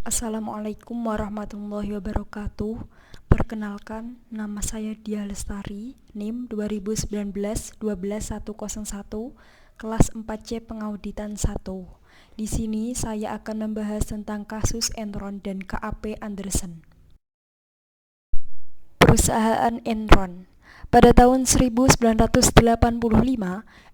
Assalamualaikum warahmatullahi wabarakatuh. Perkenalkan, nama saya Dia Lestari, NIM 2019-12101, kelas 4C Pengauditan 1. Di sini saya akan membahas tentang kasus Enron dan KAP Anderson. Perusahaan Enron. Pada tahun 1985,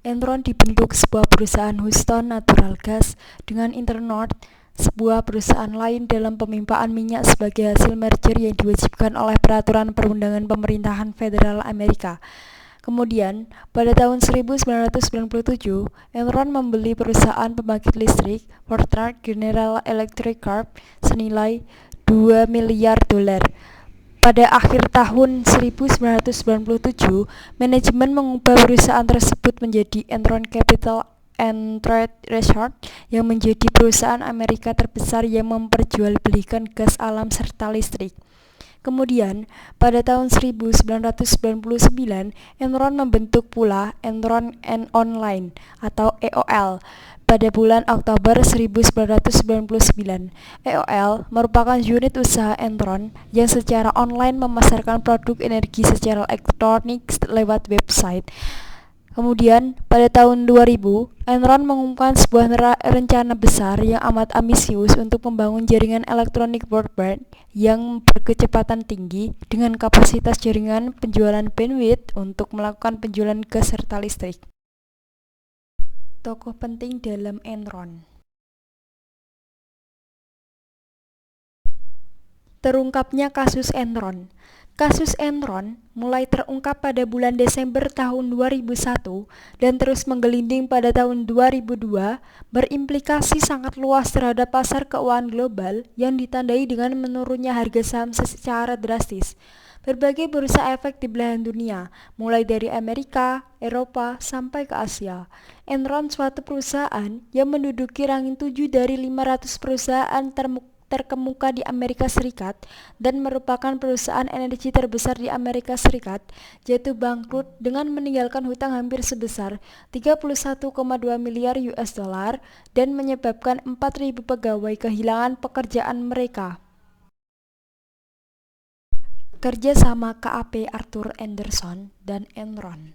Enron dibentuk sebuah perusahaan Houston Natural Gas dengan Internorth, sebuah perusahaan lain dalam pemimpaan minyak sebagai hasil merger yang diwajibkan oleh peraturan perundangan pemerintahan federal Amerika. Kemudian, pada tahun 1997, Enron membeli perusahaan pembangkit listrik Portland General Electric Corp senilai $2 miliar. Pada akhir tahun 1997, manajemen mengubah perusahaan tersebut menjadi Enron Capital and Trade Research yang menjadi perusahaan Amerika terbesar yang memperjualbelikan gas alam serta listrik. Kemudian, pada tahun 1999, Enron membentuk pula Enron Online atau EOL. Pada bulan Oktober 1999, EOL merupakan unit usaha Enron yang secara online memasarkan produk energi secara elektronik lewat website. Kemudian, pada tahun 2000, Enron mengumumkan sebuah rencana besar yang amat ambisius untuk membangun jaringan elektronik broadband yang berkecepatan tinggi dengan kapasitas jaringan penjualan bandwidth untuk melakukan penjualan gas serta listrik. Tokoh penting dalam Enron. Terungkapnya kasus Enron. Kasus Enron mulai terungkap pada bulan Desember tahun 2001 dan terus menggelinding pada tahun 2002, berimplikasi sangat luas terhadap pasar keuangan global yang ditandai dengan menurunnya harga saham secara drastis. Berbagai bursa efek di belahan dunia, mulai dari Amerika, Eropa, sampai ke Asia. Enron suatu perusahaan yang menduduki ranking 7 dari 500 perusahaan terkemuka di Amerika Serikat dan merupakan perusahaan energi terbesar di Amerika Serikat, jatuh bangkrut dengan meninggalkan hutang hampir sebesar 31,2 miliar US dollar dan menyebabkan 4.000 pegawai kehilangan pekerjaan mereka. Kerjasama KAP Arthur Anderson dan Enron.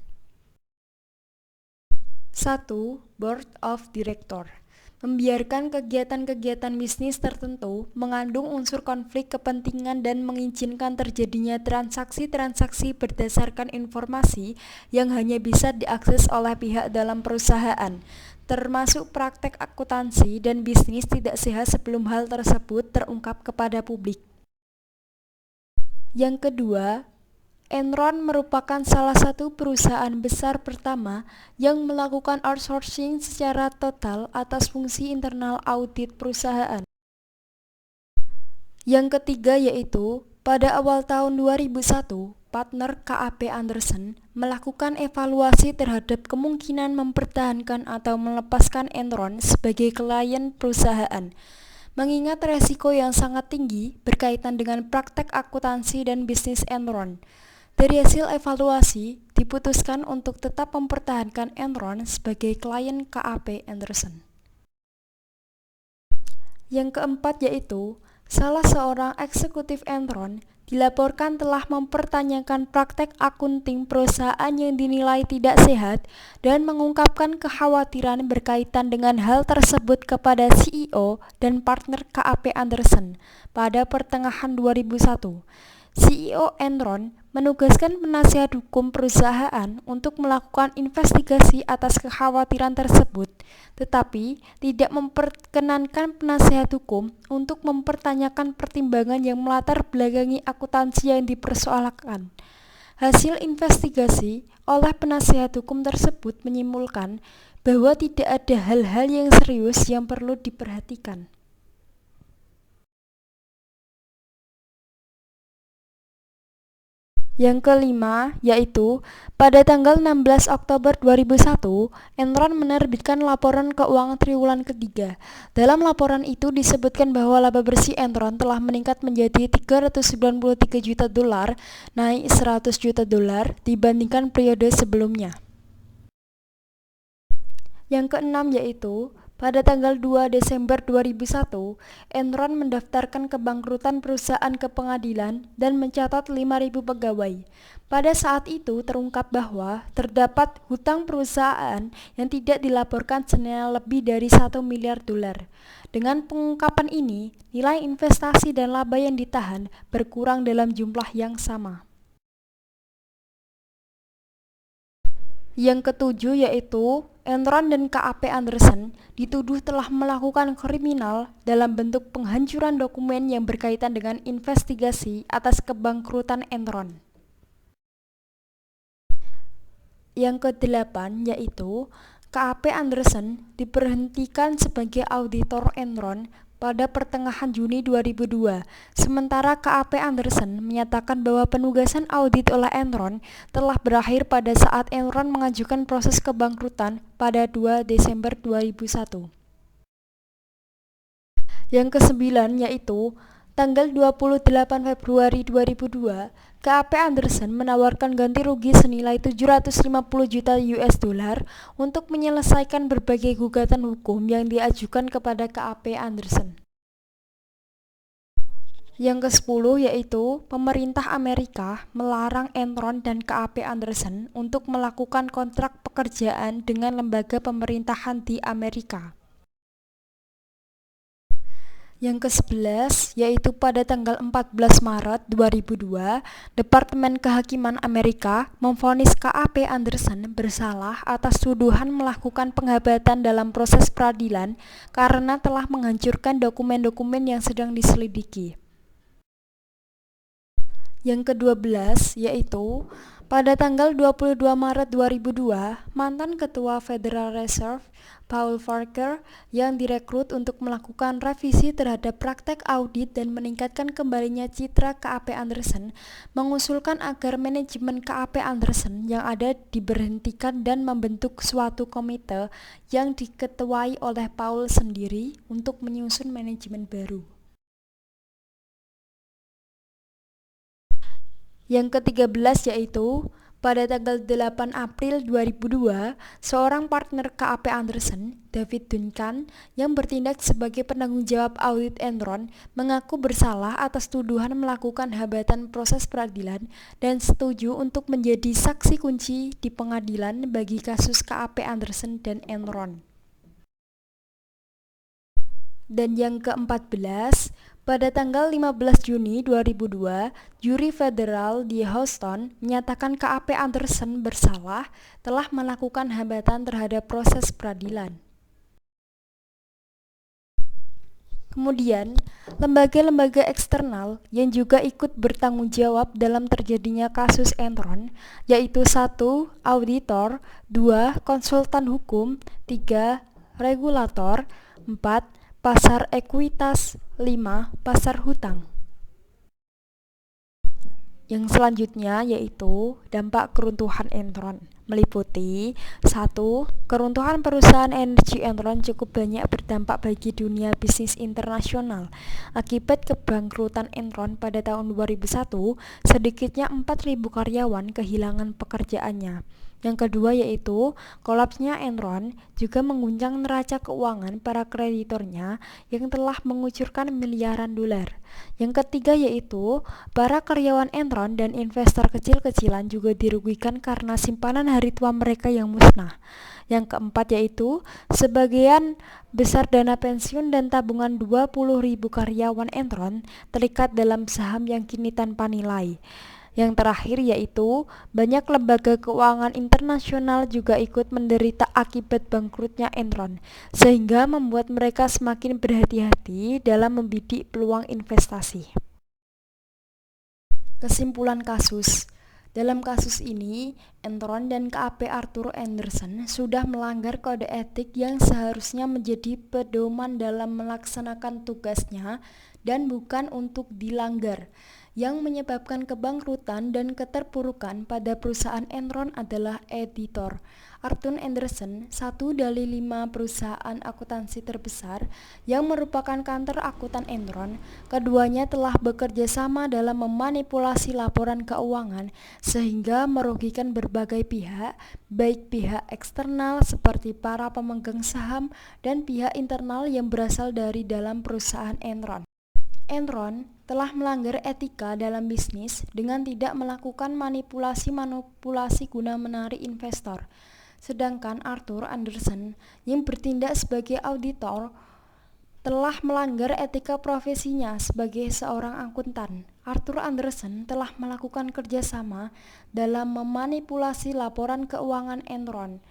1. Board of Director. Membiarkan kegiatan-kegiatan bisnis tertentu mengandung unsur konflik kepentingan dan mengizinkan terjadinya transaksi-transaksi berdasarkan informasi yang hanya bisa diakses oleh pihak dalam perusahaan, termasuk praktek akuntansi dan bisnis tidak sehat sebelum hal tersebut terungkap kepada publik. Yang kedua, Enron merupakan salah satu perusahaan besar pertama yang melakukan outsourcing secara total atas fungsi internal audit perusahaan. Yang ketiga yaitu, pada awal tahun 2001, partner KAP Anderson melakukan evaluasi terhadap kemungkinan mempertahankan atau melepaskan Enron sebagai klien perusahaan. Mengingat resiko yang sangat tinggi berkaitan dengan praktek akuntansi dan bisnis Enron. Dari hasil evaluasi, diputuskan untuk tetap mempertahankan Enron sebagai klien KAP Anderson. Yang keempat yaitu, salah seorang eksekutif Enron dilaporkan telah mempertanyakan praktek akunting perusahaan yang dinilai tidak sehat dan mengungkapkan kekhawatiran berkaitan dengan hal tersebut kepada CEO dan partner KAP Anderson pada pertengahan 2001. CEO Enron menugaskan penasihat hukum perusahaan untuk melakukan investigasi atas kekhawatiran tersebut, tetapi tidak memperkenankan penasihat hukum untuk mempertanyakan pertimbangan yang melatar belakangi akuntansi yang dipersoalkan. Hasil investigasi oleh penasihat hukum tersebut menyimpulkan bahwa tidak ada hal-hal yang serius yang perlu diperhatikan. Yang kelima, yaitu pada tanggal 16 Oktober 2001, Enron menerbitkan laporan keuangan triwulan ketiga. Dalam laporan itu disebutkan bahwa laba bersih Enron telah meningkat menjadi $393 juta, naik $100 juta dibandingkan periode sebelumnya. Yang keenam yaitu, Pada tanggal 2 Desember 2001, Enron mendaftarkan kebangkrutan perusahaan ke pengadilan dan mencatat 5.000 pegawai. Pada saat itu terungkap bahwa terdapat hutang perusahaan yang tidak dilaporkan senilai lebih dari 1 miliar dolar. Dengan pengungkapan ini, nilai investasi dan laba yang ditahan berkurang dalam jumlah yang sama. Yang ketujuh yaitu Enron dan KAP Anderson dituduh telah melakukan kriminal dalam bentuk penghancuran dokumen yang berkaitan dengan investigasi atas kebangkrutan Enron. Yang kedelapan yaitu KAP Anderson diberhentikan sebagai auditor Enron pada pertengahan Juni 2002, sementara KAP Anderson menyatakan bahwa penugasan audit oleh Enron telah berakhir pada saat Enron mengajukan proses kebangkrutan pada 2 Desember 2001. Yang kesembilan yaitu tanggal 28 Februari 2002, KAP Anderson menawarkan ganti rugi senilai 750 juta US dollar untuk menyelesaikan berbagai gugatan hukum yang diajukan kepada KAP Anderson. Yang ke-10 yaitu pemerintah Amerika melarang Enron dan KAP Anderson untuk melakukan kontrak pekerjaan dengan lembaga pemerintahan di Amerika. Yang ke-11 yaitu pada tanggal 14 Maret 2002, Departemen Kehakiman Amerika memvonis KAP Anderson bersalah atas tuduhan melakukan penghabatan dalam proses peradilan karena telah menghancurkan dokumen-dokumen yang sedang diselidiki. Yang ke-12 yaitu pada tanggal 22 Maret 2002, mantan Ketua Federal Reserve Paul Volcker yang direkrut untuk melakukan revisi terhadap praktek audit dan meningkatkan kembalinya citra KAP Anderson mengusulkan agar manajemen KAP Anderson yang ada diberhentikan dan membentuk suatu komite yang diketuai oleh Paul sendiri untuk menyusun manajemen baru. Yang ke-13 yaitu pada tanggal 8 April 2002, seorang partner KAP Anderson, David Duncan, yang bertindak sebagai penanggung jawab audit Enron, mengaku bersalah atas tuduhan melakukan hambatan proses peradilan dan setuju untuk menjadi saksi kunci di pengadilan bagi kasus KAP Anderson dan Enron. Dan yang ke-14, pada tanggal 15 Juni 2002, juri federal di Houston menyatakan KAP Anderson bersalah telah melakukan hambatan terhadap proses peradilan. Kemudian, lembaga-lembaga eksternal yang juga ikut bertanggung jawab dalam terjadinya kasus Enron, yaitu 1. Auditor, 2. Konsultan hukum, 3. Regulator, 4. Pasar ekuitas, 5. Pasar hutang. Yang selanjutnya yaitu dampak keruntuhan Enron, meliputi 1. Keruntuhan perusahaan energi Enron cukup banyak berdampak bagi dunia bisnis internasional. Akibat kebangkrutan Enron pada tahun 2001, sedikitnya 4.000 karyawan kehilangan pekerjaannya. Yang kedua yaitu kolapsnya Enron juga mengguncang neraca keuangan para kreditornya yang telah mengucurkan miliaran dolar. Yang ketiga yaitu para karyawan Enron dan investor kecil-kecilan juga dirugikan karena simpanan hari tua mereka yang musnah. Yang keempat yaitu sebagian besar dana pensiun dan tabungan 20.000 karyawan Enron terikat dalam saham yang kini tanpa nilai. Yang terakhir yaitu banyak lembaga keuangan internasional juga ikut menderita akibat bangkrutnya Enron, sehingga membuat mereka semakin berhati-hati dalam membidik peluang investasi. Kesimpulan kasus. Dalam kasus ini, Enron dan KAP Arthur Anderson sudah melanggar kode etik yang seharusnya menjadi pedoman dalam melaksanakan tugasnya dan bukan untuk dilanggar. Yang menyebabkan kebangkrutan dan keterpurukan pada perusahaan Enron adalah editor Arthur Andersen, satu dari 5 perusahaan akuntansi terbesar yang merupakan kantor akuntan Enron. Keduanya telah bekerja sama dalam memanipulasi laporan keuangan sehingga merugikan berbagai pihak, baik pihak eksternal seperti para pemegang saham dan pihak internal yang berasal dari dalam perusahaan Enron. Enron telah melanggar etika dalam bisnis dengan tidak melakukan manipulasi guna menarik investor. Sedangkan Arthur Andersen yang bertindak sebagai auditor telah melanggar etika profesinya sebagai seorang akuntan. Arthur Andersen telah melakukan kerjasama dalam memanipulasi laporan keuangan Enron.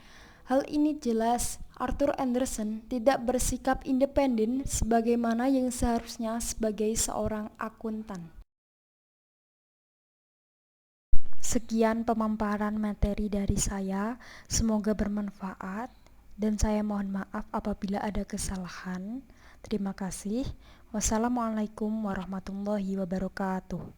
Hal ini jelas Arthur Andersen tidak bersikap independen sebagaimana yang seharusnya sebagai seorang akuntan. Sekian pemaparan materi dari saya, semoga bermanfaat dan saya mohon maaf apabila ada kesalahan. Terima kasih. Wassalamualaikum warahmatullahi wabarakatuh.